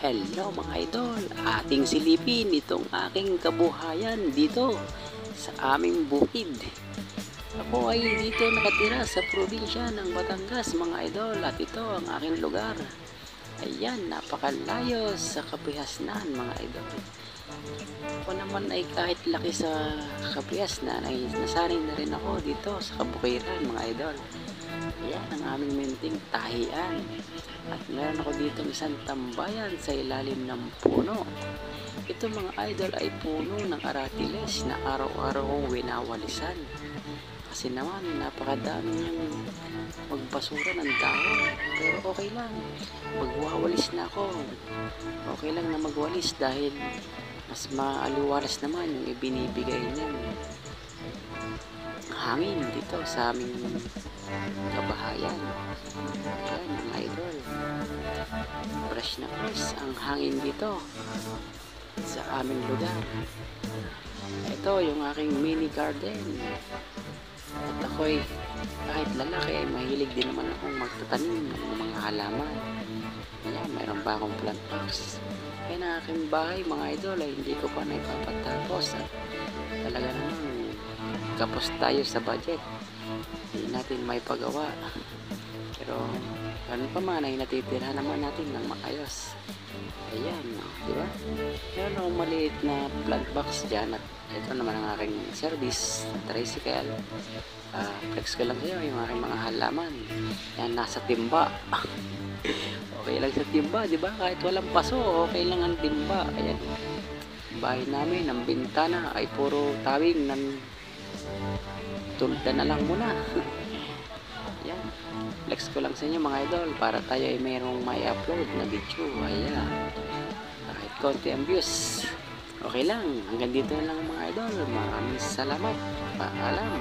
Hello mga idol, ating silipin itong aking kabuhayan dito sa aming bukid. Ako ay dito nakatira sa probinsya ng Batangas mga idol, at ito ang aking lugar. Ayan, napakalayo sa Kapihasnan mga idol. Ako naman ay kahit laki sa Kapihasnan ay nasanay na rin ako dito sa Kabukiran mga idol. Ayan ang aming munting tahian. At meron ako dito isang tambayan sa ilalim ng puno. Ito mga idol ay puno ng aratiles na araw-araw kong winawalisan. Kasi naman napakadami niyang magbasura ng dahon. Pero okay lang, magwawalis na ako. Okay lang na magwalis dahil mas maaliwalas naman yung ibinibigay niyang hangin dito sa aming kabahayan. Ayan mga idol, fresh na fresh ang hangin dito sa aming lugar. Ito yung aking mini garden, at ako'y kahit lalaki ay mahilig din naman akong magtatanim ng mga halaman. Ayan, mayroon pa akong plant box. Kaya na aking bahay mga idol ay hindi ko pa naipapatapos, at talaga naman kapos tayo sa budget, hindi natin may pagawa. Pero ganun pa man ay natitira naman natin ng maayos. Ayan, no, di ba? Meron akong maliit na plant box dyan, at ito naman ang aking service tricycle. Flex ko lang sa'yo yung aking mga halaman. Yan, nasa timba. Okay lang sa timba, di ba? Kahit walang paso, okay lang ang timba. Ayan, bahay namin, ang bintana ay puro tawing ng tulda na lang muna. Yan, flex ko lang sa inyo mga idol para tayo ay mayroong may upload na video. Ayan, kahit konti ang views, okay lang. Hanggang dito na lang mga idol. Maraming salamat. Paalam.